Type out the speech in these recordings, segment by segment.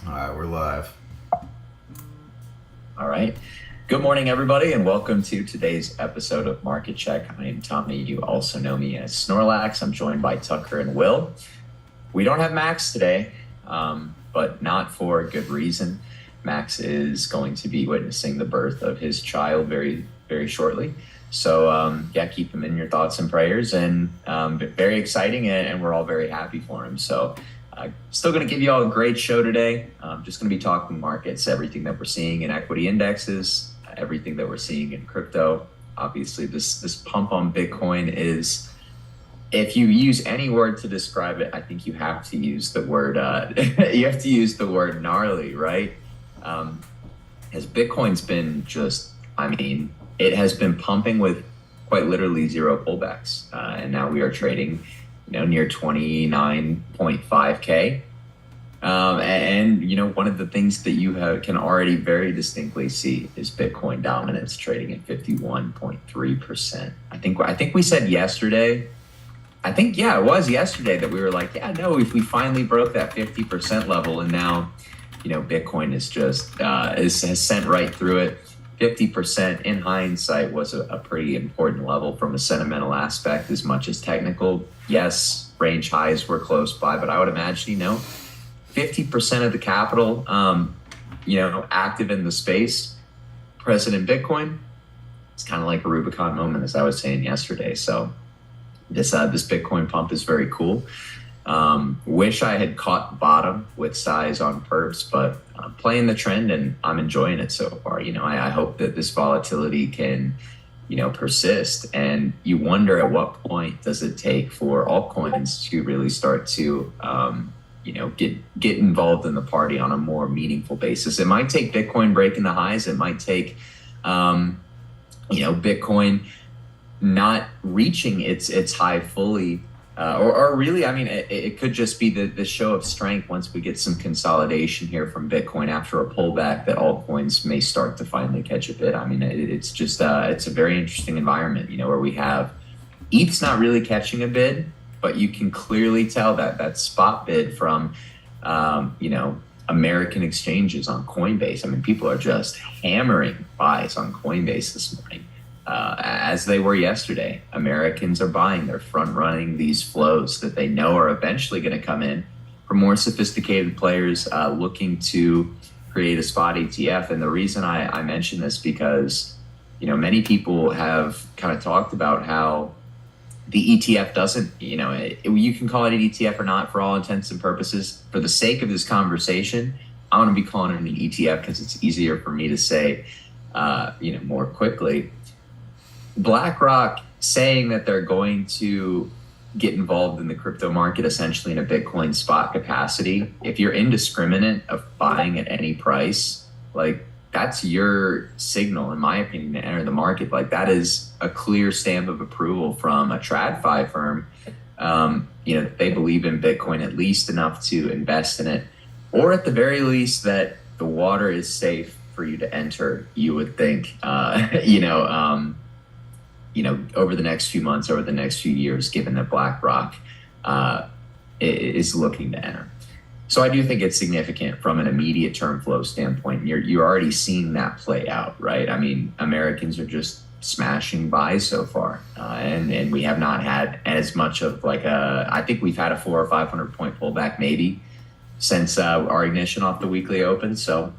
All right, we're live. All right. Good morning, everybody, and welcome to today's episode of Market Check. I am Tommy. You also know me as Snorlax. I'm joined by Tucker and Will. We don't have Max today, but not for good reason. Max is going to be witnessing the birth of his child very, very shortly. So, keep him in your thoughts and prayers, and very exciting, and we're all very happy for him. So, still going to give you all a great show today. Just going to be talking markets, everything that we're seeing in equity indexes, everything that we're seeing in crypto. Obviously, this pump on Bitcoin is, if you use any word to describe it, I think you have to use the word gnarly, right? As Bitcoin's been it has been pumping with quite literally zero pullbacks, and now we are trading near 29.5K. And one of the things that you can already very distinctly see is Bitcoin dominance trading at 51.3%. I think we said yesterday, it was yesterday that we were like, if we finally broke that 50% level, and now, Bitcoin is just, has sent right through it. 50% in hindsight was a pretty important level from a sentimental aspect as much as technical. Yes, range highs were close by, but I would imagine, 50% of the capital, active in the space, present in Bitcoin. It's kind of like a Rubicon moment, as I was saying yesterday. So this Bitcoin pump is very cool. Wish I had caught bottom with size on perps, but I'm playing the trend and I'm enjoying it so far. I hope that this volatility can, persist. And you wonder at what point does it take for altcoins to really start to, get involved in the party on a more meaningful basis. It might take Bitcoin breaking the highs. It might take, Bitcoin not reaching its high fully. Or really, it could just be the show of strength once we get some consolidation here from Bitcoin after a pullback, that altcoins may start to finally catch a bid. It's just, it's a very interesting environment, where we have ETH's not really catching a bid, but you can clearly tell that spot bid from, American exchanges on Coinbase. People are just hammering buys on Coinbase this morning. As they were yesterday. Americans are buying. They're front running these flows that they know are eventually going to come in from more sophisticated players looking to create a spot ETF. And the reason I mention this, because many people have kind of talked about how the ETF doesn't, you can call it an ETF or not for all intents and purposes. For the sake of this conversation, I'm going to be calling it an ETF because it's easier for me to say, more quickly. BlackRock saying that they're going to get involved in the crypto market essentially in a Bitcoin spot capacity. If you're indiscriminate of buying at any price, that's your signal, in my opinion, to enter the market. That is a clear stamp of approval from a TradFi firm. They believe in Bitcoin at least enough to invest in it, or at the very least that the water is safe for you to enter, you would think, over the next few months, over the next few years, given that BlackRock is looking to enter. So I do think it's significant from an immediate term flow standpoint. You're already seeing that play out, right? Americans are just smashing buys so far, and we have not had as much of I think we've had a 400 or 500 point pullback maybe since our ignition off the weekly open. So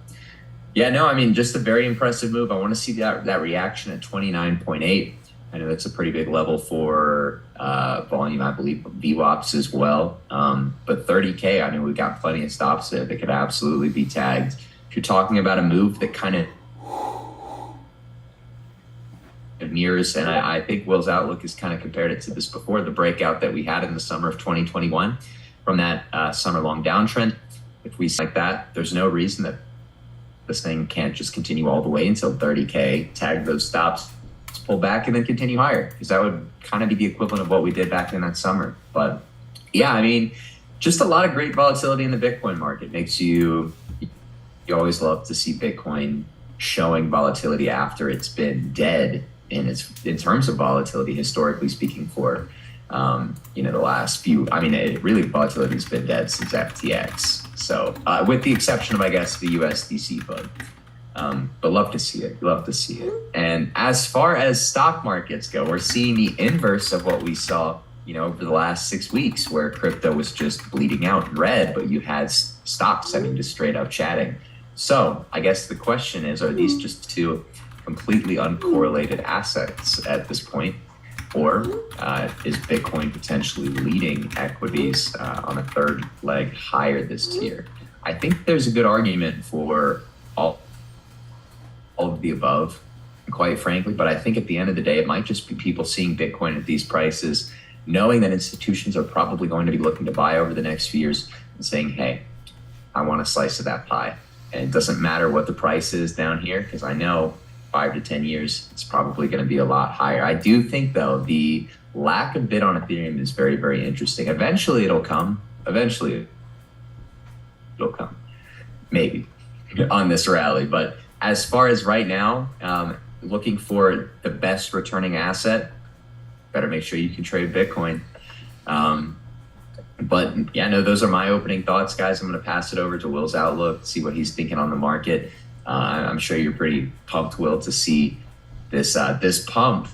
just a very impressive move. I want to see that reaction at 29.8. I know that's a pretty big level for volume, I believe, VWAPs as well. But 30K, we've got plenty of stops there that could absolutely be tagged. If you're talking about a move that kind of mirrors, and I think Will's outlook has kind of compared it to this before, the breakout that we had in the summer of 2021 from that summer-long downtrend. If we see like that, there's no reason that this thing can't just continue all the way until 30K, tag those stops, pull back, and then continue higher, because that would kind of be the equivalent of what we did back in that summer. But just a lot of great volatility in the Bitcoin market. Makes you always love to see Bitcoin showing volatility after it's been dead in terms of volatility, historically speaking, for The last few, I mean, volatility's been dead since FTX. So, with the exception of, I guess, the USDC fund. But love to see it. Love to see it. And as far as stock markets go, we're seeing the inverse of what we saw, over the last 6 weeks, where crypto was just bleeding out in red, but you had stocks, just straight up chatting. So I guess the question is, are these just two completely uncorrelated assets at this point? Or is Bitcoin potentially leading equities on a third leg higher this year? I think there's a good argument for all of the above, quite frankly. But I think at the end of the day, it might just be people seeing Bitcoin at these prices, knowing that institutions are probably going to be looking to buy over the next few years and saying, hey, I want a slice of that pie. And it doesn't matter what the price is down here, because I know 5 to 10 years, it's probably going to be a lot higher. I do think, though, the lack of bid on Ethereum is very, very interesting. Eventually it'll come. Maybe on this rally. But as far as right now, looking for the best returning asset, better make sure you can trade Bitcoin. But yeah, no, those are my opening thoughts, guys. I'm going to pass it over to Will's outlook, see what he's thinking on the market. I'm sure you're pretty pumped, Will, to see this pump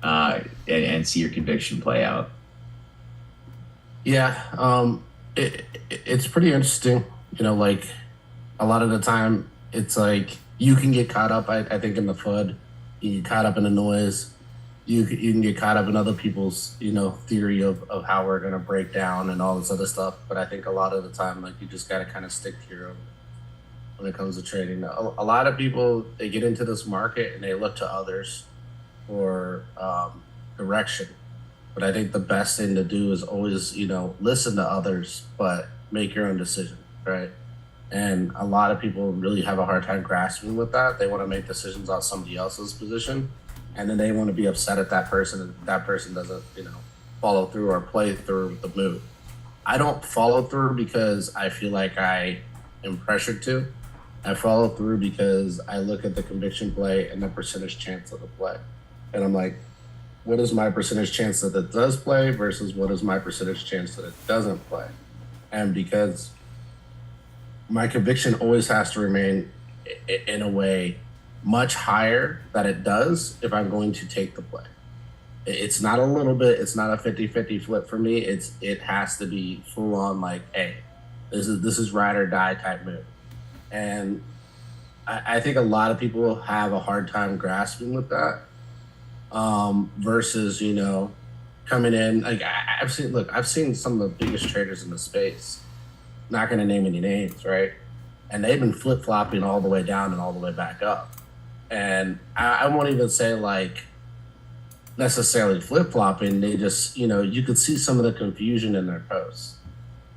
and see your conviction play out. Yeah, it's pretty interesting. Like a lot of the time, it's like you can get caught up, I think, in the FUD. You get caught up in the noise. You can get caught up in other people's, theory of how we're going to break down and all this other stuff. But I think a lot of the time, like, you just got to kind of stick to your own when it comes to trading. A lot of people, they get into this market and they look to others for direction. But I think the best thing to do is always, listen to others, but make your own decision, right? And a lot of people really have a hard time grasping with that. They want to make decisions on somebody else's position, and then they want to be upset at that person if that person doesn't, follow through or play through the move. I don't follow through because I feel like I am pressured to. I follow through because I look at the conviction play and the percentage chance of the play. And I'm like, what is my percentage chance that it does play versus what is my percentage chance that it doesn't play? And because my conviction always has to remain in a way much higher that it does if I'm going to take the play. It's not a little bit, it's not a 50-50 flip for me. It has to be full on, like, hey, this is ride or die type move. And I think a lot of people have a hard time grasping with that. Versus, coming in, like I've seen some of the biggest traders in the space, not going to name any names, right? And they've been flip-flopping all the way down and all the way back up. And I won't even say like necessarily flip-flopping. They just, you could see some of the confusion in their posts.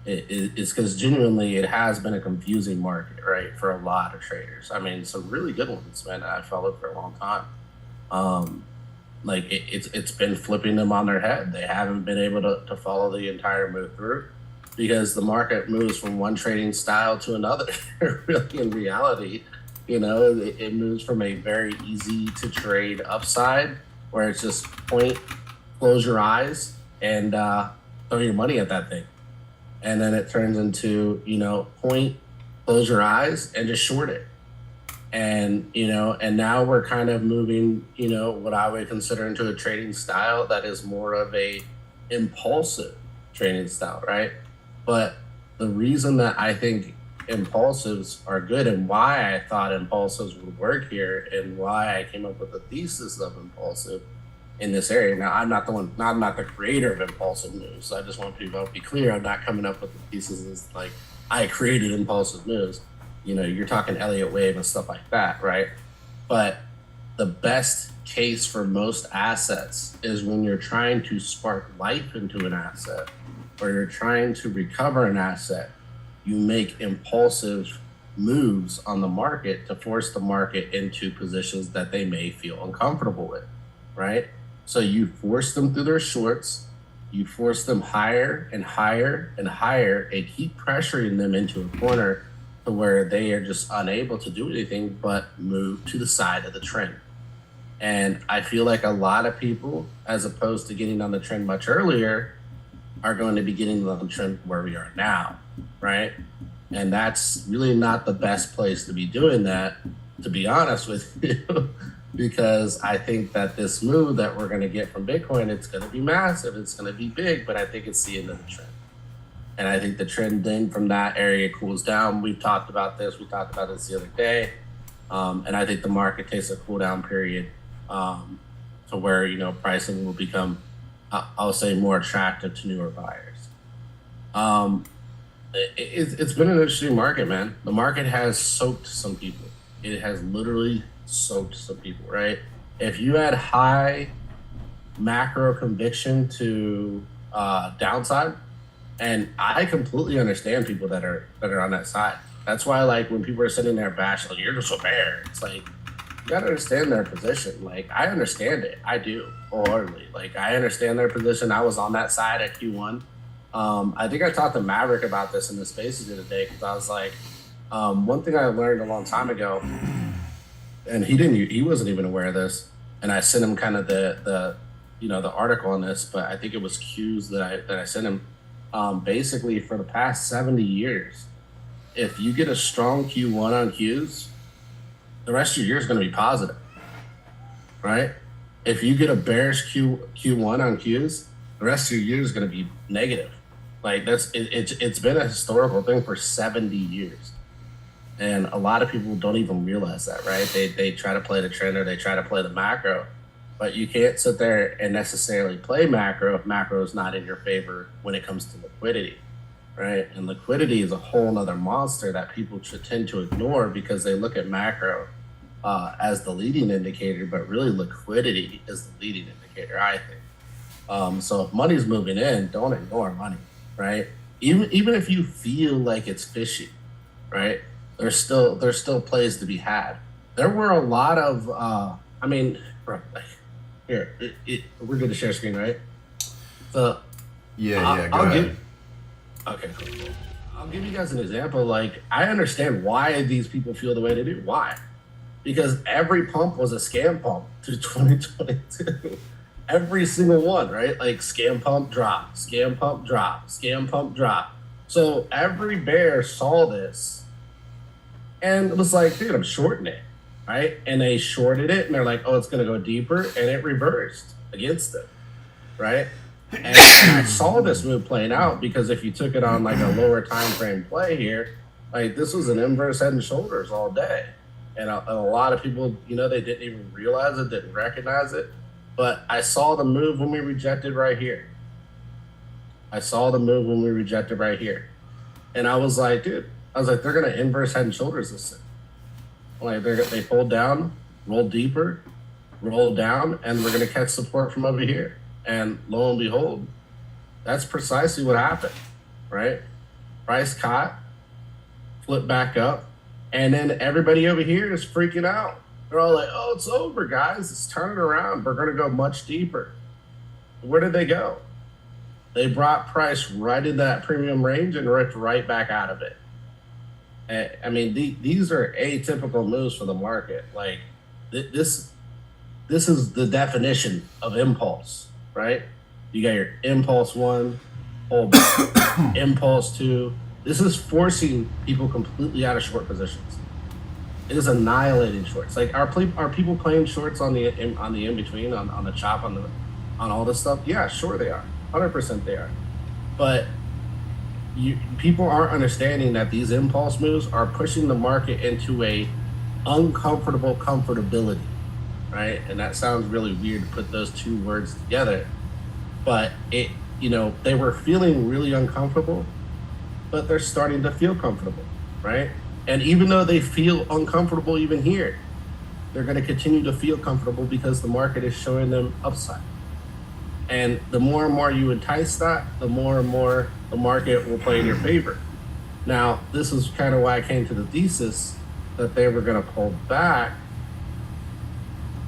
It's because genuinely it has been a confusing market, right? For a lot of traders. I mean, some really good ones, man, I followed for a long time. Like it's been flipping them on their head. They haven't been able to follow the entire move through because the market moves from one trading style to another. Really, in reality, it moves from a very easy to trade upside where it's just point, close your eyes, and throw your money at that thing. And then it turns into, point, close your eyes, and just short it. And, and now we're kind of moving, what I would consider into a trading style that is more of a impulsive trading style, right? But the reason that I think impulsives are good and why I thought impulsives would work here and why I came up with the thesis of impulsive in this area. Now, I'm not the creator of impulsive moves. So I just want people to be clear. I'm not coming up with the thesis like I created impulsive moves. You're talking Elliott wave and stuff like that, right? But the best case for most assets is when you're trying to spark life into an asset or you're trying to recover an asset, you make impulsive moves on the market to force the market into positions that they may feel uncomfortable with, right? So you force them through their shorts, you force them higher and higher and higher and keep pressuring them into a corner to where they are just unable to do anything but move to the side of the trend. And I feel like a lot of people, as opposed to getting on the trend much earlier, are going to be getting on the trend where we are now, right? And that's really not the best place to be doing that, to be honest with you, because I think that this move that we're going to get from Bitcoin, it's going to be massive, it's going to be big, but I think it's the end of the trend. And I think the trend then from that area cools down. We talked about this the other day. And I think the market takes a cool down period to where, pricing will become, I'll say, more attractive to newer buyers. It's been an interesting market, man. The market has soaked some people. It has literally soaked some people, right? If you had high macro conviction to downside, and I completely understand people that are on that side. That's why, like, when people are sitting there bashing, like, you're just a bear, it's like, you gotta understand their position. Like, I understand it. I do, wholeheartedly. Like, I understand their position. I was on that side at Q1. I think I talked to Maverick about this in the spaces the other day, because I was like, one thing I learned a long time ago, and he wasn't even aware of this, and I sent him kind of the article on this, but I think it was Q's that I sent him. Basically, for the past 70 years, if you get a strong Q1 on Qs, the rest of your year is going to be positive, right? If you get a bearish Q1 on Qs, the rest of your year is going to be negative. Like, it's been a historical thing for 70 years. And a lot of people don't even realize that, right? They try to play the trend, or they try to play the macro, but you can't sit there and necessarily play macro if macro is not in your favor when it comes to liquidity, right? And liquidity is a whole nother monster that people should tend to ignore, because they look at macro as the leading indicator, but really liquidity is the leading indicator, I think. So if money's moving in, don't ignore money, right? Even if you feel like it's fishy, right? There's still plays to be had. There were a lot of, bro, here, we're good to share screen, right? So yeah, go ahead. Okay, cool. I'll give you guys an example. Like, I understand why these people feel the way they do. Why? Because every pump was a scam pump through 2022. Every single one, right? Like, scam pump drop, scam pump drop, scam pump drop. So every bear saw this and it was like, dude, I'm shorting it, right? And they shorted it, and they're like, oh, it's going to go deeper, and it reversed against them, right? And I saw this move playing out, because if you took it on like a lower time frame play here, like, this was an inverse head and shoulders all day. And a lot of people, they didn't even realize it, didn't recognize it. But I saw the move when we rejected right here. And I was like, dude, they're going to inverse head and shoulders this thing. Like, they pulled down, rolled deeper, rolled down, and we're going to catch support from over here. And lo and behold, that's precisely what happened, right? Price caught, flipped back up, and then everybody over here is freaking out. They're all like, oh, it's over, guys. It's turning around. We're going to go much deeper. Where did they go? They brought price right in that premium range and ripped right back out of it. I mean, these are atypical moves for the market. Like, this is the definition of impulse, right? You got your impulse one, impulse two. This is forcing people completely out of short positions. It is annihilating shorts. Like, are people playing shorts on the in between, on the chop, on all this stuff? Yeah, sure they are. 100% they are. But people aren't understanding that these impulse moves are pushing the market into a uncomfortable comfortability, right? And that sounds really weird to put those two words together, but they were feeling really uncomfortable, but they're starting to feel comfortable, right? And even though they feel uncomfortable even here, they're going to continue to feel comfortable because the market is showing them upside. And the more and more you entice that, the more and more the market will play in your favor. Now, this is kind of why I came to the thesis that they were going to pull back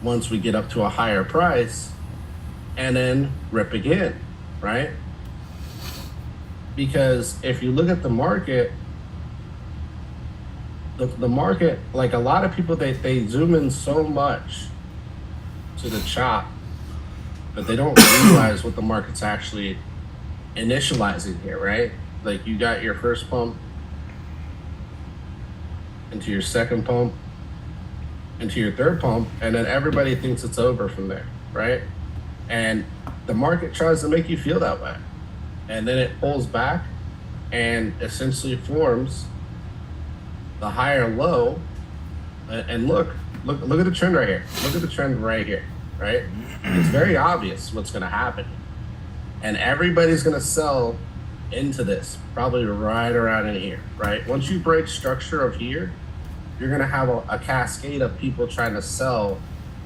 once we get up to a higher price and then rip again, right? Because if you look at the market, the market, like, a lot of people, they zoom in so much to the chop, but they don't realize what the market's actually initializing here, right? Like you got your first pump into your second pump into your third pump, and then everybody thinks it's over from there, right? And the market tries to make you feel that way, and then it pulls back and essentially forms the higher low. And look at the trend right here. Look at the trend right here, right? It's very obvious what's going to happen, and everybody's going to sell into this probably right around in here, right? Once you break structure of here, you're going to have a cascade of people trying to sell,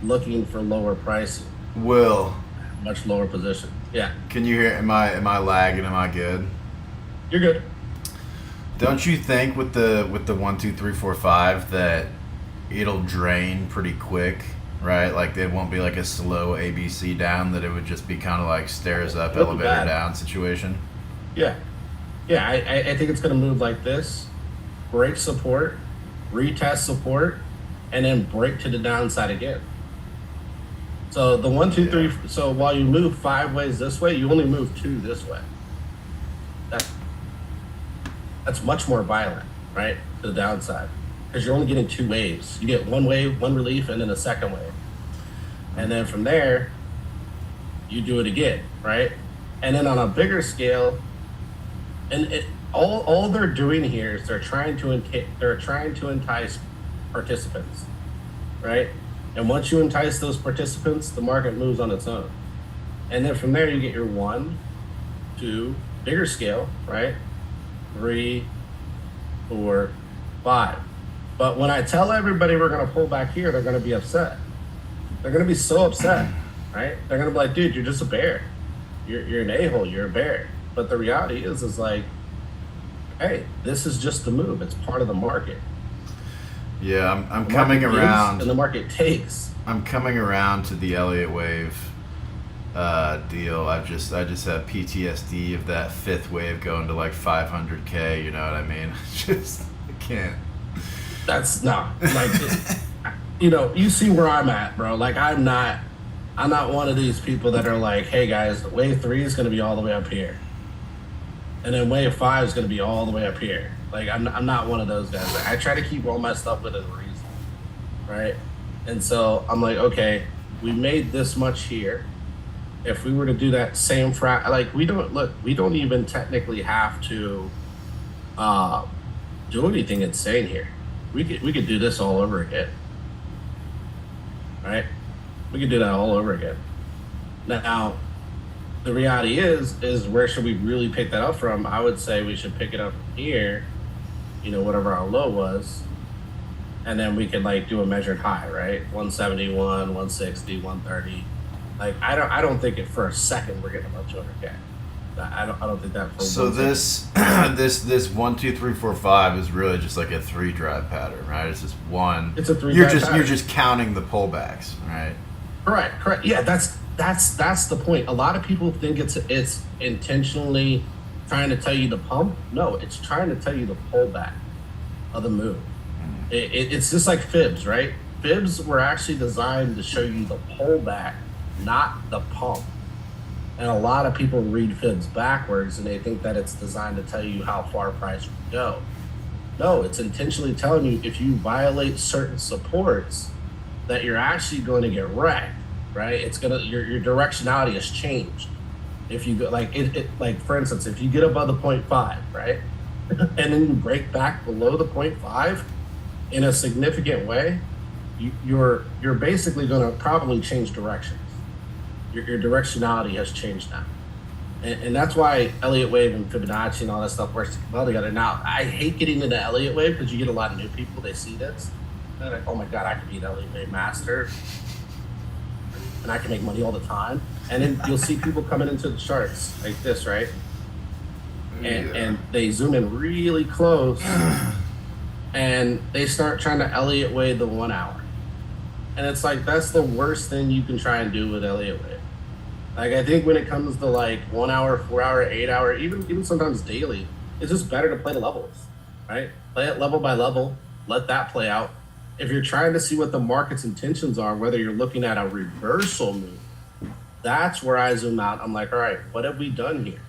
looking for lower pricing. Will, much lower position. Yeah. Can you hear? Am I lagging? Am I good? You're good. Don't you think with the 1, 2, 3, 4, 5 that it'll drain pretty quick, right? Like it won't be like a slow ABC down, that it would just be kind of like stairs up, elevator down situation. Yeah. Yeah, I think it's going to move like this, break support, retest support, and then break to the downside again. So the 1, 2, 3, so while you move 5 ways this way, you only move 2 this way. That's much more violent, right? To the downside. Because you're only getting 2 waves. You get 1 wave, 1 relief, and then a second wave. And then from there, you do it again, right? And then on a bigger scale, all they're doing here is they're trying to entice participants, right? And once you entice those participants, the market moves on its own. And then from there, you get your 1, 2, bigger scale, right? 3, 4, 5. But when I tell everybody we're going to pull back here, they're going to be upset. They're going to be so upset, right? They're going to be like, dude, you're just a bear. You're an a-hole. You're a bear. But the reality is like, hey, this is just the move. It's part of the market. Yeah, I'm coming around. And the market takes. I'm coming around to the Elliott wave deal. I just have PTSD of that 5th wave going to like 500K. You know what I mean? I can't. That's not like, you see where I'm at, bro. Like I'm not one of these people that are like, hey guys, wave 3 is going to be all the way up here, and then wave 5 is going to be all the way up here. Like I'm not one of those guys. Like, I try to keep all my stuff within reason, right? And so I'm like, okay, we made this much here. If we were to do that same we don't even technically have to do anything insane here. We could do this all over again, right? We could do that all over again. Now, the reality is where should we really pick that up from? I would say we should pick it up from here, whatever our low was, and then we could like do a measured high, right? 171, 160, 130. Like I don't think it for a second we're getting above 200K. I don't think that. So this 1, 2, 3, 4, 5 is really just like a 3 drive pattern, right? It's just one. It's a 3. You're just counting the pullbacks, right? Correct. Yeah, that's the point. A lot of people think it's intentionally trying to tell you to pump. No, it's trying to tell you the pullback of the move. It's just like fibs, right? Fibs were actually designed to show you the pullback, not the pump. And a lot of people read fibs backwards, and they think that it's designed to tell you how far price will go. No, it's intentionally telling you if you violate certain supports that you're actually going to get wrecked, right? It's gonna your directionality has changed. If you go like for instance, if you get above the 0.5, right, and then you break back below the 0.5 in a significant way, you're basically going to probably change directions. Your directionality has changed now. And that's why Elliott wave and Fibonacci and all that stuff works well together. Now, I hate getting into Elliott wave because you get a lot of new people, they see this. They're like, oh my God, I could be an Elliott wave master. And I can make money all the time. And then you'll see people coming into the charts like this, right? And they zoom in really close and they start trying to Elliott wave the 1 hour. And it's like, that's the worst thing you can try and do with Elliott wave. Like, I think when it comes to like 1 hour, 4 hour, 8 hour, even sometimes daily, it's just better to play the levels, right? Play it level by level, let that play out, if you're trying to see what the market's intentions are, whether you're looking at a reversal move, that's where I zoom out. I'm like, all right, what have we done here?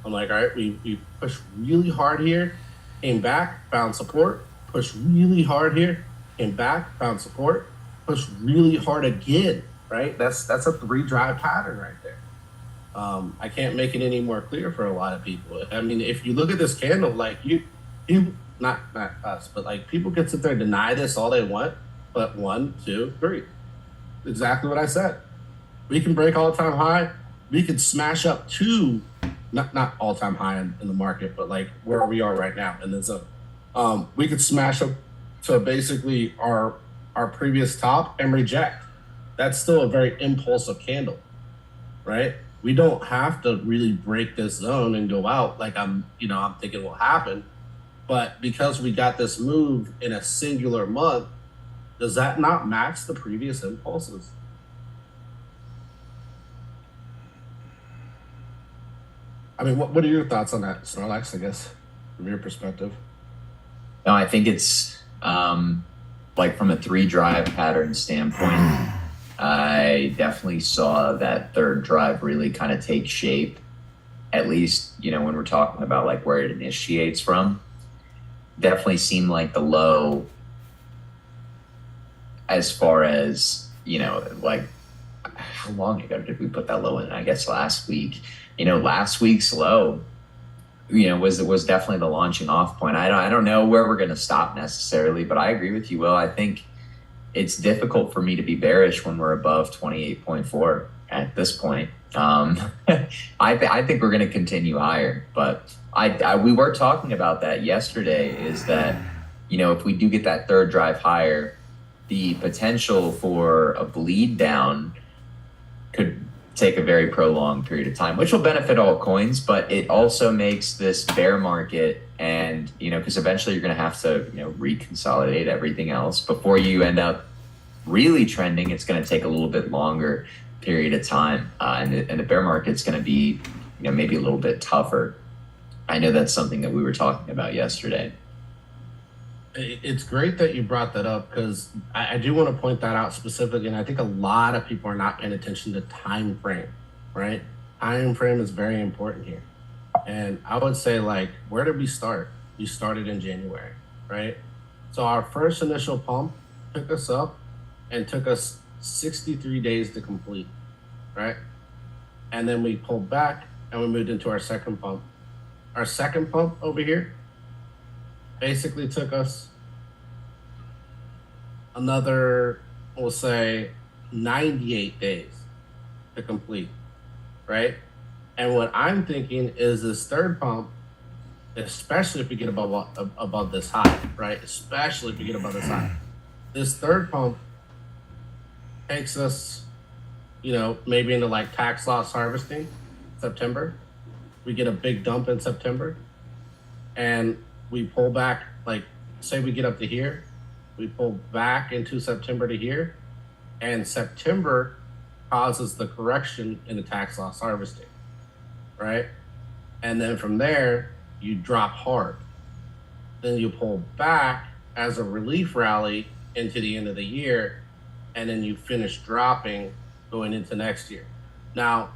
I'm like, all right, we pushed really hard here, came back, found support, pushed really hard here, came back, found support, pushed really hard again, right? That's a 3-drive pattern right there. I can't make it any more clear for a lot of people. I mean, if you look at this candle, like you not us, but like people can sit there and deny this all they want, but 1, 2, 3, exactly what I said. We can break all-time high. We could smash up to not all-time high in the market, but like where we are right now in the zone. We could smash up to basically our previous top and reject. That's still a very impulsive candle, right? We don't have to really break this zone and go out like I'm thinking will happen. But because we got this move in a singular month, does that not match the previous impulses? I mean, what are your thoughts on that, Snorlax, I guess, from your perspective? No, I think it's like from a 3-drive pattern standpoint, I definitely saw that 3rd drive really kind of take shape, at least, when we're talking about like where it initiates from. Definitely seemed like the low as far as, like how long ago did we put that low in? I guess last week. Last week's low, was definitely the launching off point. I don't know where we're going to stop necessarily, but I agree with you, Will. I think it's difficult for me to be bearish when we're above 28.4 at this point. I think we're going to continue higher, but we were talking about that yesterday, is that, if we do get that 3rd drive higher, the potential for a bleed down could take a very prolonged period of time, which will benefit all coins, but it also makes this bear market, and because eventually you're going to have to reconsolidate everything else before you end up really trending. It's going to take a little bit longer period of time, and the bear market's going to be maybe a little bit tougher. I know that's something that we were talking about yesterday. It's great that you brought that up, because I do want to point that out specifically, and I think a lot of people are not paying attention to time frame, right? Time frame is very important here. And I would say, like, where did we start? We started in January, right? So our first initial pump took us up and took us 63 days to complete, right? And then we pulled back and we moved into our second pump. Our second pump over here basically took us another, we'll say, 98 days to complete, right? And what I'm thinking is this third pump, especially if we get above this high, right? Especially if we get above this high. This third pump takes us, maybe into like tax loss harvesting, September. We get a big dump in September, and we pull back, like, say we get up to here, we pull back into September to here, and September causes the correction in the tax loss harvesting, right? And then from there, you drop hard. Then you pull back as a relief rally into the end of the year, and then you finish dropping going into next year. Now,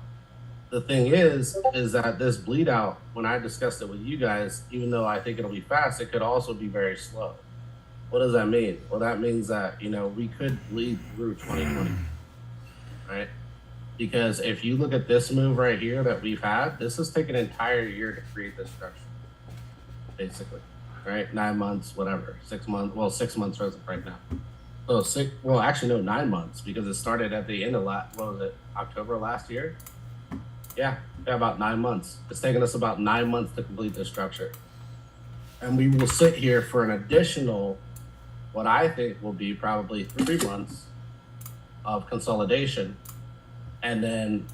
the thing is that this bleed out, when I discussed it with you guys, even though I think it'll be fast, it could also be very slow. What does that mean? Well, that means that, we could bleed through 2020, right? Because if you look at this move right here that we've had, this has taken an entire year to create this structure, basically, right? 9 months, whatever, 6 months. Well, 6 months right now. So 9 months, because it started at the end of October last year? Yeah, about 9 months. It's taken us about 9 months to complete this structure. And we will sit here for an additional, what I think will be probably 3 months of consolidation, and then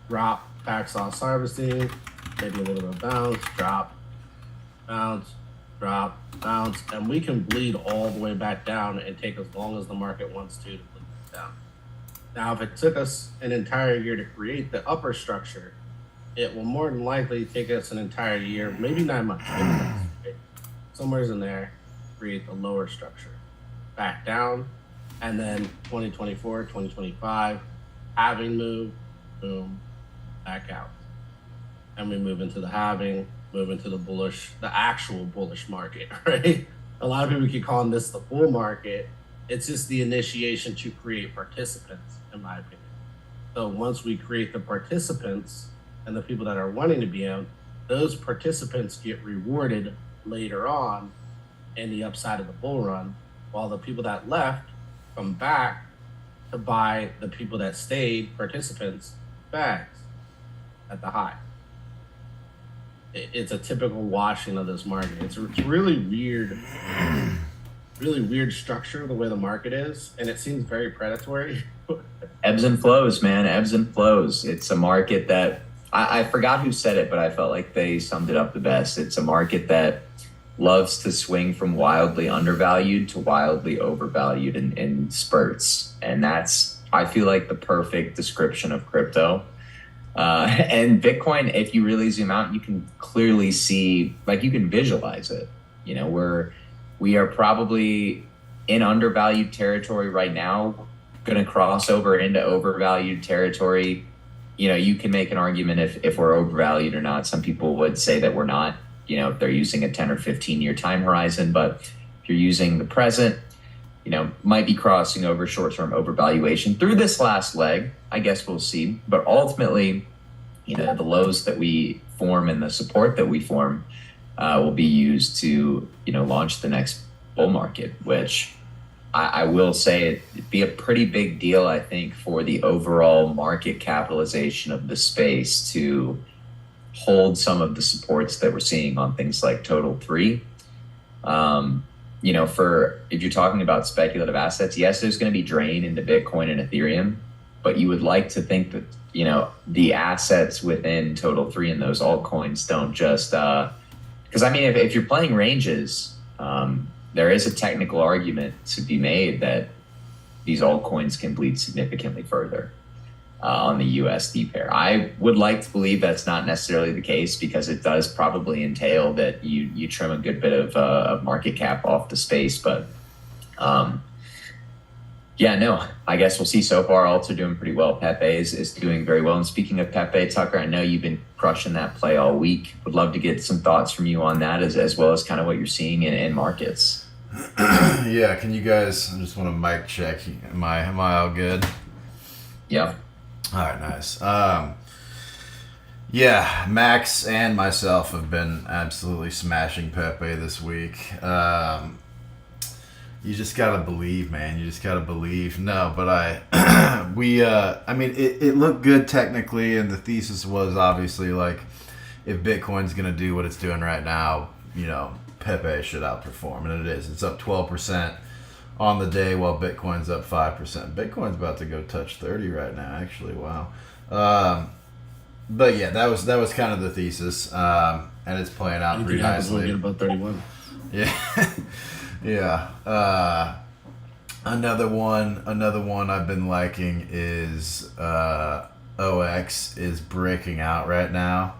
drop tax loss harvesting, maybe a little bit of bounce, drop, bounce, drop, bounce, and we can bleed all the way back down and take as long as the market wants to bleed down. Now, if it took us an entire year to create the upper structure, it will more than likely take us an entire year, maybe 9 months, maybe less, right? Somewhere's in there, create the lower structure. back down, and then 2024, 2025, halving move, boom, back out. And we move into the halving, move into the actual bullish market, right? A lot of people keep calling this the bull market. It's just the initiation to create participants, in my opinion. So once we create the participants and the people that are wanting to be in, those participants get rewarded later on in the upside of the bull run, while the people that left come back to buy the people that stayed, participants, bags at the high. It's a typical washing of this market. It's really weird structure the way the market is, and it seems very predatory. Ebbs and flows, man. Ebbs and flows. It's a market that I forgot who said it, but I felt like they summed it up the best. It's a market that loves to swing from wildly undervalued to wildly overvalued in spurts. And that's, I feel like, the perfect description of crypto. And Bitcoin, if you really zoom out, you can clearly see, like, you can visualize it. You know, we are probably in undervalued territory right now, going to cross over into overvalued territory. You know, you can make an argument if we're overvalued or not. Some people would say that we're not, you know, if they're using a 10 or 15 year time horizon. But if you're using the present, you know, might be crossing over short-term overvaluation through this last leg. I guess we'll see. But ultimately, you know, the lows that we form and the support that we form will be used to, you know, launch the next bull market, which I will say it'd be a pretty big deal, I think, for the overall market capitalization of the space to hold some of the supports that we're seeing on things like Total 3. You know, if you're talking about speculative assets, yes, there's going to be drain into Bitcoin and Ethereum, but you would like to think that, you know, the assets within Total 3 and those altcoins don't just, because I mean, if you're playing ranges, there is a technical argument to be made that these altcoins can bleed significantly further on the USD pair. I would like to believe that's not necessarily the case, because it does probably entail that you trim a good bit of market cap off the space. But yeah, no, I guess we'll see. So far, alts are doing pretty well. Pepe is doing very well. And speaking of Pepe, Tucker, I know you've been crushing that play all week. Would love to get some thoughts from you on that, as well as kind of what you're seeing in markets. Yeah, can you guys, I just want to mic check. Am I all good? Yeah. All right, nice. Yeah, Max and myself have been absolutely smashing Pepe this week. You just gotta believe, man. You just gotta believe. No, but I mean, it looked good technically, and the thesis was obviously like, if Bitcoin's gonna do what it's doing right now, you know, Pepe should outperform, and it is. It's up 12% on the day, while Bitcoin's up 5%. Bitcoin's about to go touch 30 right now, actually. Wow. But yeah, that was kind of the thesis, and it's playing out pretty nicely. Get about 31. Yeah. Yeah. Another one I've been liking is OX is breaking out right now.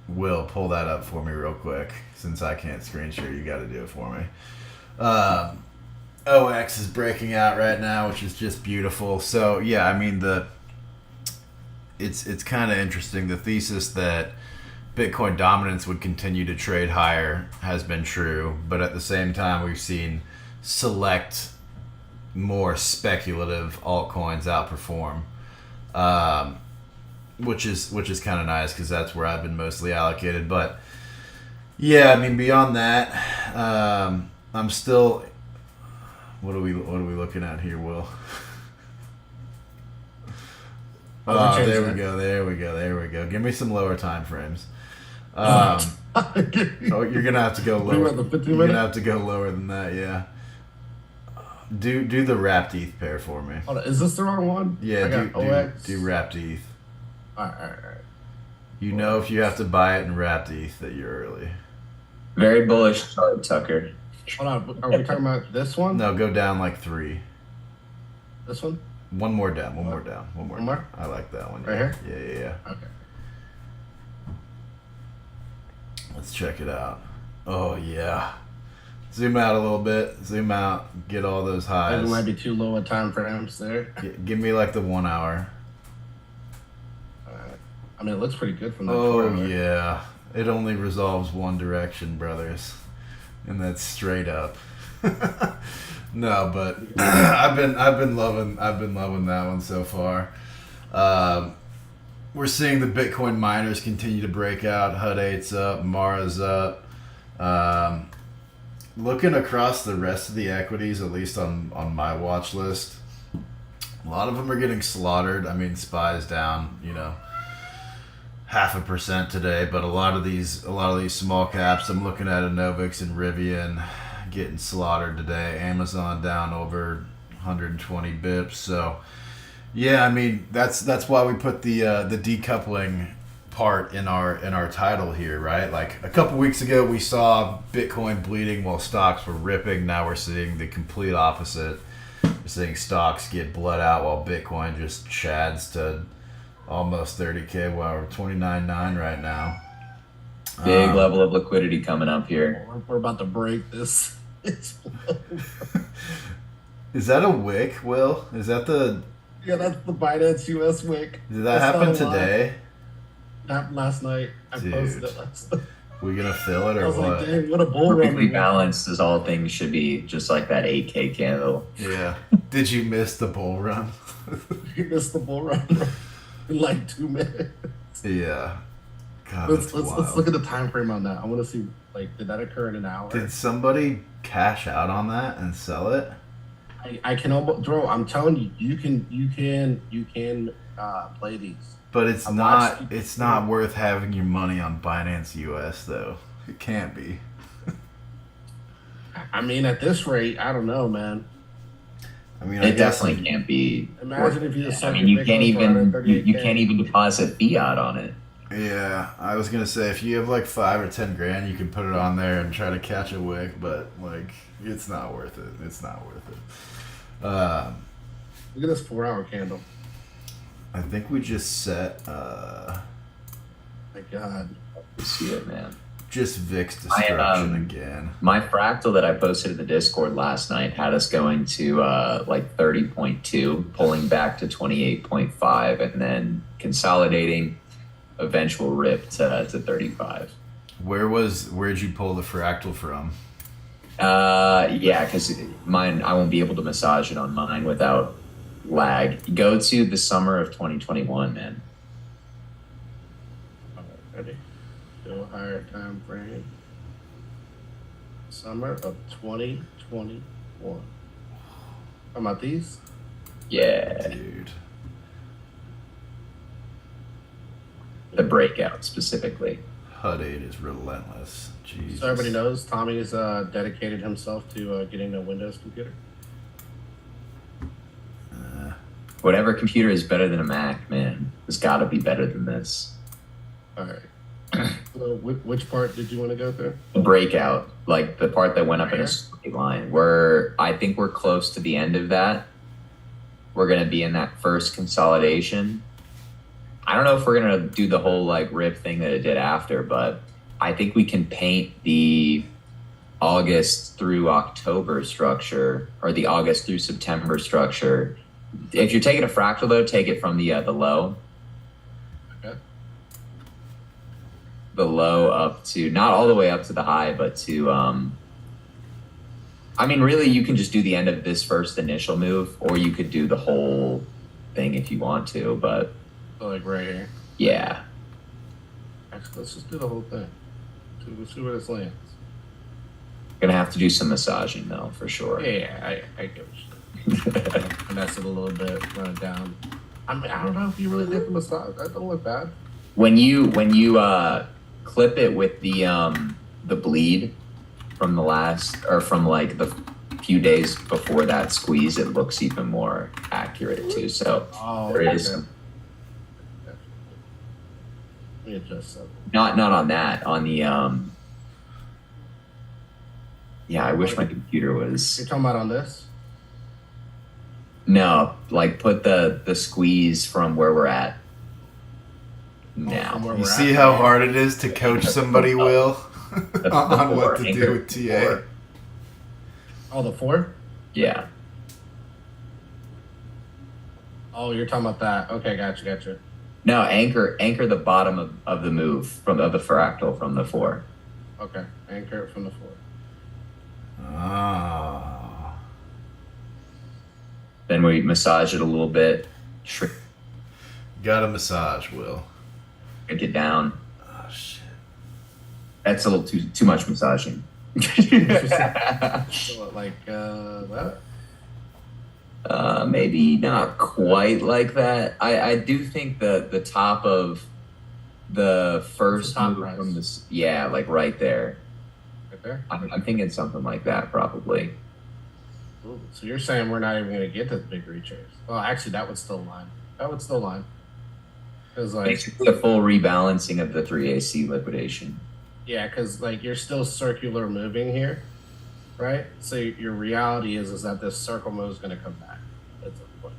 Will, pull that up for me real quick, since I can't screen share. You got to do it for me. OX is breaking out right now, which is just beautiful. So yeah, I mean, it's kind of interesting. The thesis that Bitcoin dominance would continue to trade higher has been true, but at the same time, we've seen select more speculative altcoins outperform, which is kind of nice, because that's where I've been mostly allocated. But yeah, I mean, beyond that, I'm still. What are we looking at here, Will? Oh, there we go. Give me some lower time frames. You're gonna have to go lower. You're gonna have to go lower than that, yeah. Do the wrapped ETH pair for me. Hold on, is this the wrong one? Yeah, do wrapped ETH. All right. You know, if you have to buy it in wrapped ETH, that you're early. Very bullish chart, Tucker. Hold on, are we talking about this one? No, go down like 3. This one? One more down. One more. More? I like that one. Right here? Yeah. Okay. Let's check it out. Oh yeah, Zoom out a little bit. Zoom out. Get all those It highs. might be too low a time frames there. Give me like the 1 hour. I mean, it looks pretty good from that. Oh 4 hour. yeah, it only resolves one direction, brothers, and that's straight up. No, but I've been loving that one so far. We're seeing the Bitcoin miners continue to break out. HUD 8's up, Mara's up. Looking across the rest of the equities, at least on my watch list, a lot of them are getting slaughtered. I mean, SPY's down, 0.5% today, but a lot of these small caps, I'm looking at Enovix and Rivian getting slaughtered today. Amazon down over 120 bips. So yeah, I mean that's why we put the decoupling part in our title here, right? Like a couple weeks ago we saw Bitcoin bleeding while stocks were ripping. Now we're seeing the complete opposite. We're seeing stocks get bled out while Bitcoin just chads to almost 30K. Wow, we're 29.9 right now. Big level of liquidity coming up here. We're about to break this. Is that a wick, Will? Is that the... Yeah, that's the Binance US wick. Did that happen today? Happened last night. I Dude. posted it last night. We gonna fill it I or was what? like, dang, what a bull run. Perfectly balanced as all things should be, just like that 8K candle. Yeah. Did you miss the bull run? You missed the bull run in like 2 minutes. Yeah. God, Let's wild. look at the time frame on that. I want to see, like, did that occur in an hour? Did somebody cash out on that and sell it? I can almost, bro. I'm telling you, you can play these. But it's I'm not watching- it's not worth having your money on Binance US though. It can't be. Uh, I mean, at this rate, I don't know, man. I mean, I It guess definitely can't be. Imagine if you just I sold mean, your you can't Bitcoin for even 138K. you can't even deposit fiat on it. Yeah, I was gonna say if you have like 5 or 10 grand, you can put it on there and try to catch a wick, but like it's not worth it. It's not worth it. Look at this 4 hour candle. I think we just set My God. You see it, man. just VIX destruction again. My fractal that I posted in the Discord last night had us going to like 30.2, pulling back to 28.5, and then consolidating, eventual rip to 35. Where'd you pull the fractal from? Yeah, because mine, I won't be able to massage it on mine without lag. Go to the summer of 2021, man. All right, ready. Still higher time frame. Summer of 2021. How about these? Yeah, Dude. the breakout specifically. HUD 8 is relentless. Jesus. So everybody knows Tommy has dedicated himself to getting a Windows computer. Whatever computer is better than a Mac, man, has got to be better than this. All right. So which part did you want to go through? The breakout, like the part that went up in a straight line. I think we're close to the end of that. We're gonna be in that first consolidation. I don't know if we're gonna do the whole like rip thing that it did after, but I think we can paint the August through October structure or the August through September structure. If you're taking a fractal though, take it from the low. Okay. The low up to, not all the way up to the high, but to I mean, really, you can just do the end of this first initial move, or you could do the whole thing if you want to, but So like right here. yeah. Actually, let's just do the whole thing. We'll see where this lands. Gonna have to do some massaging though, for sure. Yeah, I get what you're saying. Finesse it a little bit, run it down. I mean, I don't know if you really get the massage. That don't look bad. When you clip it with the bleed from the last, or from like the few days before that squeeze, it looks even more accurate too. So Oh, there is okay. some, Let me adjust that. not on that, on the yeah, I wish my computer was, You're talking about on this? no, like put the squeeze from where we're at From now. where You we're see at? how hard it is to coach somebody, Will, The on what before, to anchor do with TA? before. Oh, the 4? Yeah. Oh, you're talking about that. Okay, gotcha. No, anchor the bottom of the move of the fractal from the 4. Okay, anchor it from the 4. Ah. Then we massage it a little bit, shrink Got a massage, Will. it down. Oh shit. That's a little too much massaging. So like that? Maybe not quite like that. I do think the top of the first top move rise? from this, yeah, like right there. Right there? I'm thinking something like that probably. Ooh, so you're saying we're not even going to get to the big retraced? Well, actually, that would still line. Because like, Basically a full rebalancing of the 3AC liquidation. yeah, because like you're still circular moving here, right? So your reality is that this circle move is going to come back at some point.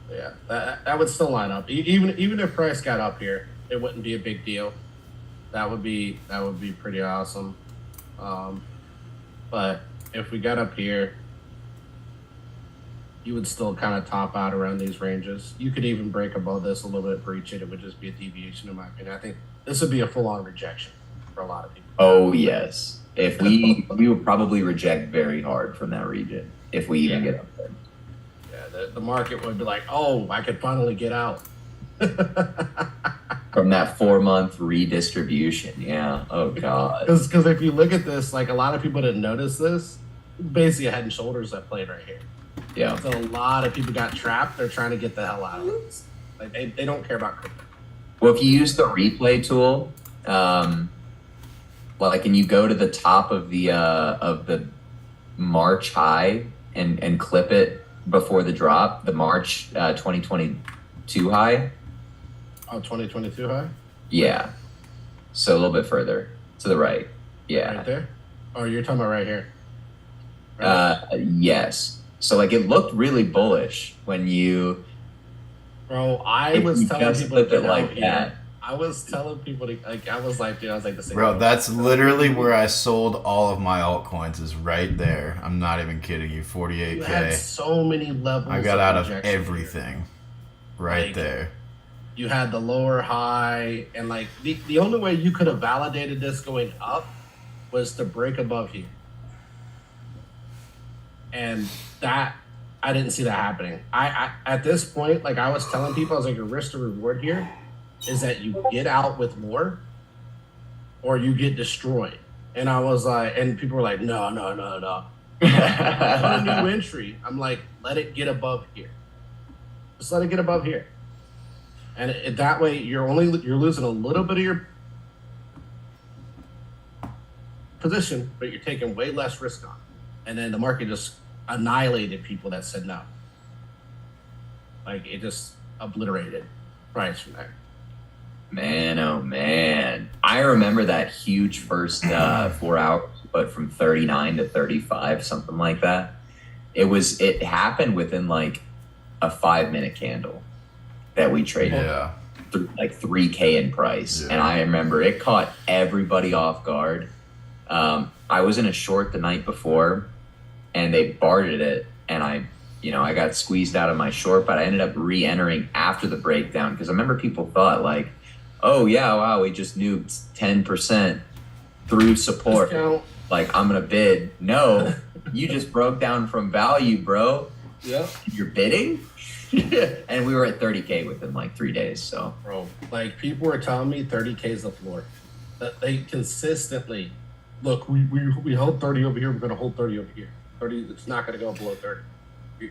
Yeah, that would still line up. Even if price got up here, it wouldn't be a big deal. That would be pretty awesome. But if we got up here, you would still kind of top out around these ranges. You could even break above this a little bit, breach it. It would just be a deviation, in my opinion. I think this would be a full-on rejection for a lot of people. Oh yes. If we would probably reject very hard from that region if we even get up there. Yeah, the market would be like, oh, I could finally get out. From that 4-month redistribution. Yeah. Oh god. Because if you look at this, like a lot of people didn't notice this. Basically, a head and shoulders that played right here. Yeah. So a lot of people got trapped. They're trying to get the hell out of this. Like they don't care about crypto. Well, if you use the replay tool, like, and you go to the top of the March high and clip it before the drop, the March 2022 high. Oh, 2022 high? Yeah. So a little bit further to the right. Yeah. Right there? Oh, you're talking about right here. Right? Yes. So like it looked really bullish when you. Bro, I if was you telling just people to flip it get like out here. that. I was telling people to like. I was like, dude, I was like the same. Bro, that's literally where I sold all of my altcoins, is right there. I'm not even kidding you. You 48K. had so many levels. I got out of rejection here. everything right Like, there. You had the lower high, and like the only way you could have validated this going up was to break above here. And that I didn't see that happening. I at this point, like I was telling people, I was like, your risk to reward here is that you get out with more or you get destroyed. And I was like, and people were like, no. On a new entry, I'm like, let it get above here. Just let it get above here. And that way you're losing a little bit of your position, but you're taking way less risk on. And then the market just annihilated people that said no. Like it just obliterated price from there. Man, oh man. I remember that huge first 4 hours, but from 39 to 35, something like that. It happened within like a 5-minute candle that we traded. Yeah. Like 3K in price. Yeah. And I remember it caught everybody off guard. I was in a short the night before and they bartered it, and I got squeezed out of my short, but I ended up re-entering after the breakdown because I remember people thought like, oh yeah, wow, we just nuked 10% through support. Discount. Like I'm gonna bid. No, you just broke down from value, bro. Yep. You're bidding? And we were at 30K within like 3 days. So Bro, like people were telling me 30K is the floor. That they consistently look, we hold 30 over here, we're gonna hold 30 over here. 30, it's not gonna go below 30.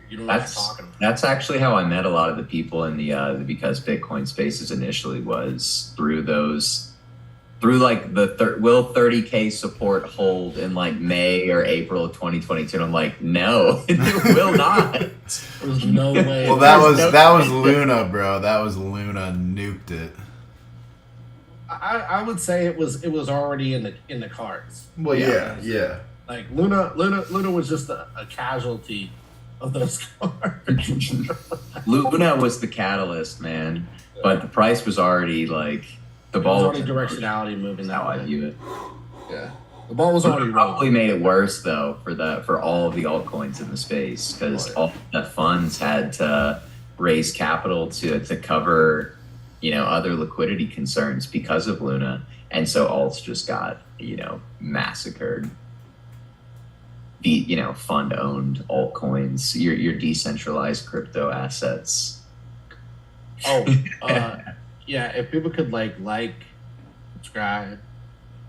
You know what I'm talking about. That's actually how I met a lot of the people in the Because Bitcoin spaces initially, was through like the will 30K support hold in like May or April of 2022. And I'm like, no, it will not. There's no way. Well, that was Luna, bro. That was Luna nuked it. I would say it was already in the cards. Well, yeah. Like Luna was just a casualty of those cards. Luna was the catalyst, man. But the price was already like the There's ball. already directionality moving That's that how I way. view it. Yeah. The ball was already Probably rolling. made it worse though for all of the altcoins in the space because all the funds had to raise capital to cover other liquidity concerns because of Luna, and so alts just got massacred. The fund owned altcoins, your decentralized crypto assets. Oh, yeah. If people could like, subscribe,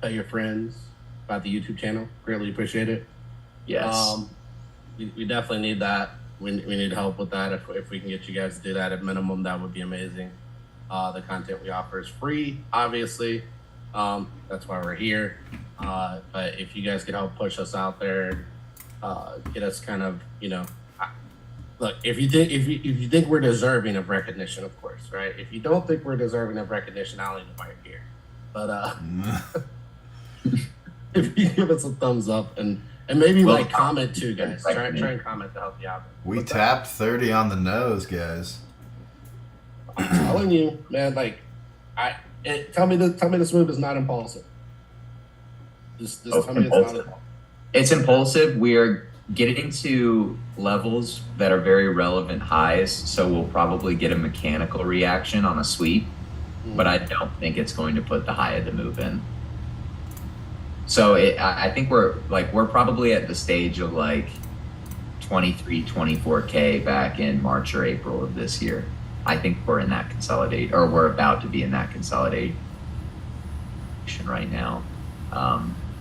tell your friends about the YouTube channel, greatly appreciate it. Yes. We definitely need that. We need help with that. If we can get you guys to do that at minimum, that would be amazing. The content we offer is free, obviously. That's why we're here. But if you guys could help push us out there, get us kind of, look, if you think we're deserving of recognition, of course, right? If you don't think we're deserving of recognition, I don't even know why you're here. But if you give us a thumbs up and maybe comment too, guys. Try and comment to help you out. We tapped 30 on the nose, guys. I'm telling you, man. Tell me this move is not impulsive. Just tell me it's not impulsive. It's impulsive. We are getting to levels that are very relevant highs, so we'll probably get a mechanical reaction on a sweep, but I don't think it's going to put the high of the move in. So I think we're probably at the stage of 23, 24K back in March or April of this year. I think we're in that consolidate, or we're about to be in that consolidation right now.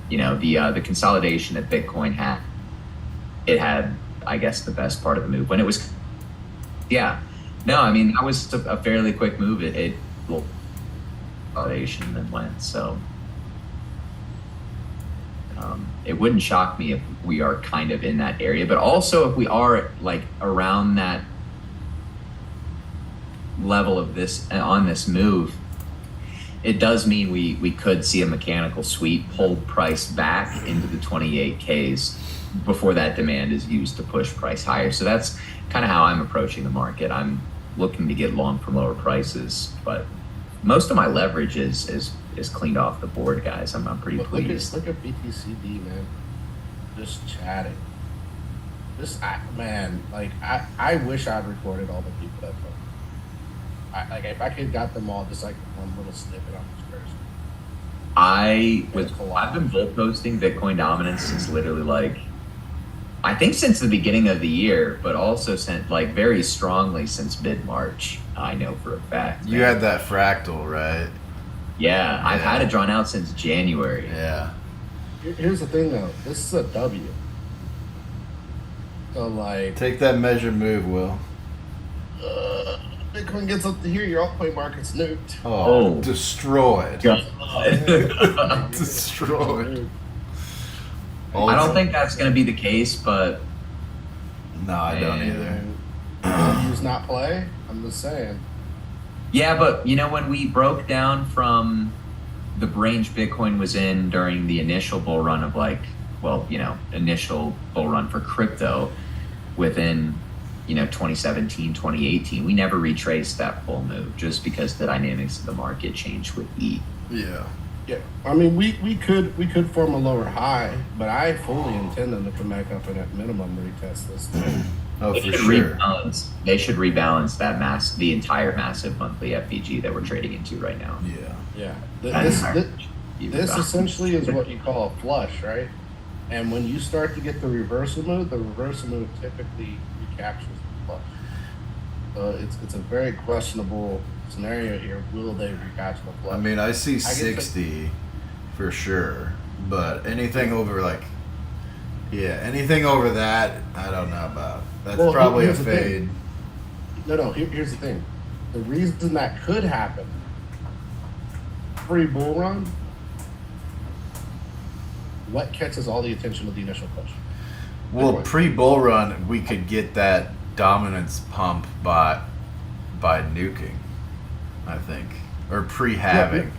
The consolidation that Bitcoin had, it had, I guess, the best part of the move when it was. Yeah, no, I mean that was a fairly quick move. It consolidation then went so. It wouldn't shock me if we are kind of in that area, but also if we are around that level of this on this move, it does mean we could see a mechanical sweep, hold price back into the 28Ks before that demand is used to push price higher. So that's kind of how I'm approaching the market. I'm looking to get long from lower prices, but most of my leverage is cleaned off the board, guys. I'm pretty pleased. Look at BTCD, man. Just chatting. I wish I'd recorded all the people that voted. If I could got them all, just one little snippet on this person. I've been vote posting Bitcoin dominance since literally I think since the beginning of the year, but also since very strongly since mid-March. I know for a fact. You had that fractal, right? Yeah, I've had it drawn out since January. Yeah. Here's the thing, though. This is a W. So, take that measured move, Will. Bitcoin gets up to here, your altcoin market's nuked. Oh. Destroyed. Destroyed. I don't think that's going to be the case, but... No, I don't either. Use not play? I'm just saying. Yeah, but when we broke down from the range Bitcoin was in during the initial bull run of initial bull run for crypto within 2017, 2018, we never retraced that full move just because the dynamics of the market changed with E. Yeah. Yeah. I mean, we could form a lower high, but I fully intend them to come back up and at minimum retest this thing. Oh, for sure. They should rebalance the entire massive monthly FVG that we're trading into right now. Yeah. Yeah. This essentially is what you call a flush, right? And when you start to get the reversal move typically recaptures the flush. So it's a very questionable scenario here. Will they recapture the flush? I mean, I see 60 for sure, but anything over anything over that, I don't know about. That's probably a fade. No. Here's the thing. The reason that could happen, pre-bull run, what catches all the attention of the initial push? Well, pre-bull run, we could get that dominance pump by nuking, I think, or pre-halving.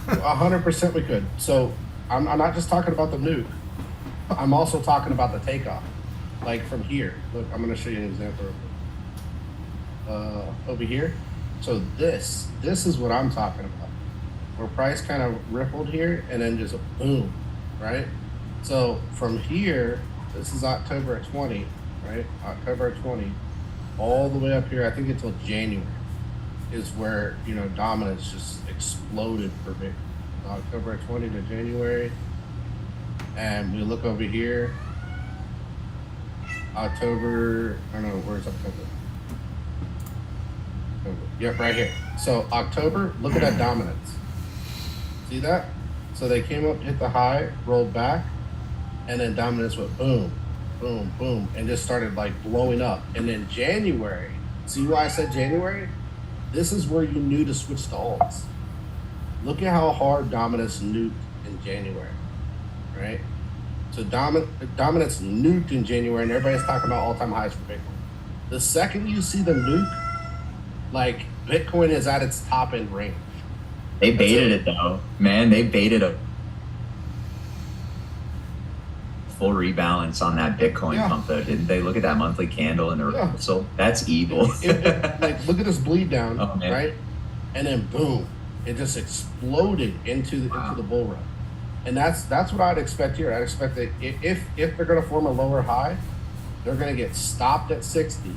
100% we could. So I'm not just talking about the nuke. I'm also talking about the takeoff. From here. Look, I'm going to show you an example. Over here. So this is what I'm talking about. Where price kind of rippled here and then just boom. right? So from here, this is October 20, right? October 20, all the way up here, I think until January is where, dominance just exploded for Bitcoin. October 20 to January. And we look over here, October, I don't know, where's October? Yep, right here. So October, look at that dominance. See that? So they came up, hit the high, rolled back, and then dominance went boom, boom, boom, and just started like blowing up. And then January, see why I said January? This is where you knew to switch to alts. Look at how hard dominance nuked in January, right? So dominance nuked in January, and everybody's talking about all-time highs for Bitcoin. The second you see the nuke, like Bitcoin is at its top end range. They baited it though, man. They baited a full rebalance on that Bitcoin pump though, didn't they? Look at that monthly candle in the reversal. That's evil. Like, look at this bleed down, right? And then boom, it just exploded into the bull run. And that's what I'd expect here. I'd expect that if they're going to form a lower high, they're going to get stopped at 60,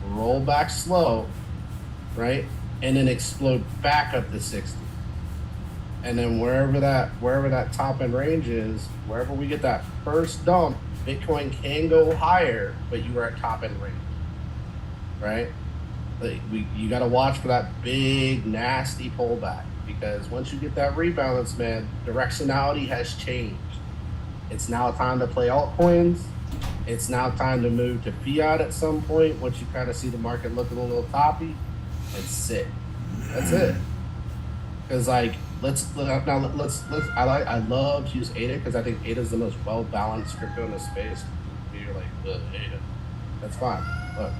roll back slow, right, and then explode back up to 60. And then wherever that top end range is, wherever we get that first dump, Bitcoin can go higher, but you are at top end range, right? You got to watch for that big nasty pullback, because once you get that rebalance, man, directionality has changed. It's now time to play altcoins. It's now time to move to fiat at some point. Once you kind of see the market looking a little toppy, and sit. That's it. Because like I love to use ADA because I ADA is the most well balanced crypto in the space. You're like ADA, that's fine. Look,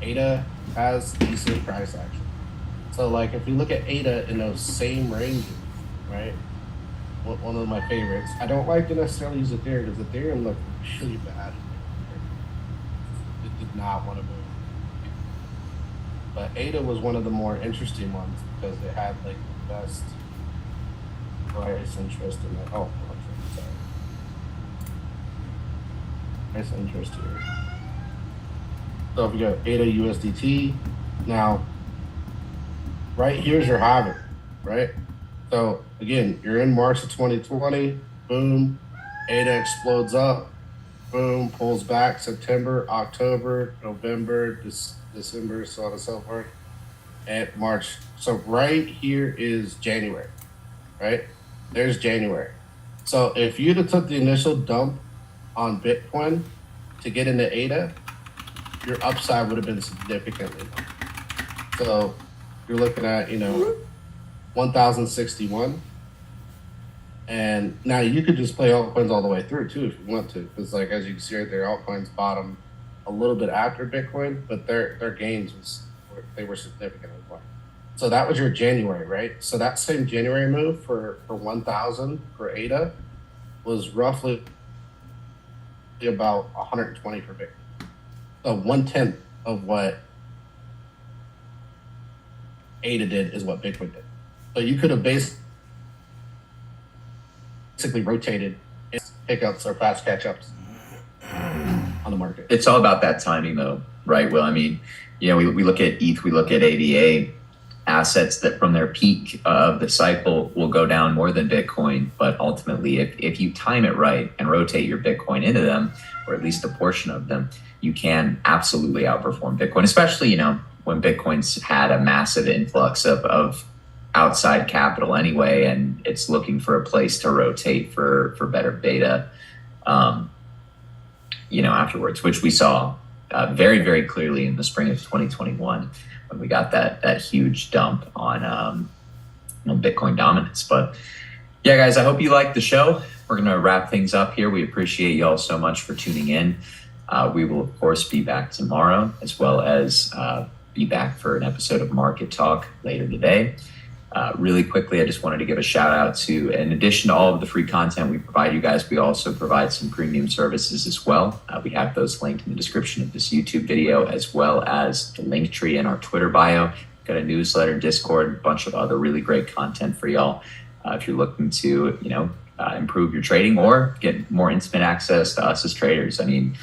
ADA has decent price action. So like if you look at ADA in those same ranges, right? One of my favorites. I don't like to necessarily use Ethereum because Ethereum looked really bad. It did not want to move. But ADA was one of the more interesting ones because it had like the best price interest in that. Oh, sorry. Price interest here. So if you go ADA USDT, now, right here's your hobby, right? So again, you're in March of 2020, boom, ADA explodes up, boom, pulls back September, October, November, December, so on and so forth, and March. So right here is January, right? There's January. So if you'd have took the initial dump on Bitcoin to get into ADA, your upside would have been significantly lower. So you're looking at, 1,061. And now you could just play altcoins all the way through too if you want to, because like as you can see right there, altcoins bottom a little bit after Bitcoin, but their gains were significantly more. So that was your January, right? So that same January move for 1,000 for ADA was roughly about 120 for Bitcoin. So 1/10 of what ADA did is what Bitcoin did. So you could have basically rotated pickups or fast catch-ups on the market. It's all about that timing though, right? Well, I mean, we look at ETH, we look at ADA, assets that from their peak of the cycle will go down more than Bitcoin. But ultimately, if you time it right and rotate your Bitcoin into them, or at least a portion of them, you can absolutely outperform Bitcoin, especially, when Bitcoin's had a massive influx of outside capital anyway, and it's looking for a place to rotate for better beta, afterwards, which we saw very, very clearly in the spring of 2021 when we got that huge dump on Bitcoin dominance. But yeah, guys, I hope you liked the show. We're going to wrap things up here. We appreciate you all so much for tuning in. We will, of course, be back tomorrow, as well as be back for an episode of Market Talk later today. Really quickly, I just wanted to give a shout out to, in addition to all of the free content we provide you guys, we also provide some premium services as well. We have those linked in the description of this YouTube video, as well as the link tree in our Twitter bio. We've got a newsletter, Discord, a bunch of other really great content for y'all. If you're looking to, improve your trading or get more intimate access to us as traders. I mean,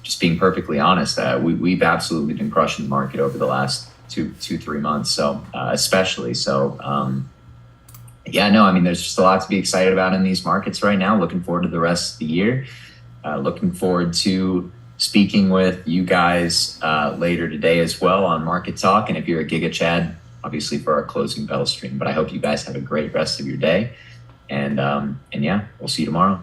just being perfectly honest, we've absolutely been crushing the market over the last 3 months. So especially so. Yeah, no, I mean, there's just a lot to be excited about in these markets right now. Looking forward to the rest of the year. Looking forward to speaking with you guys later today as well on Market Talk. And if you're a Giga Chad, obviously for our closing bell stream. But I hope you guys have a great rest of your day. And yeah, we'll see you tomorrow.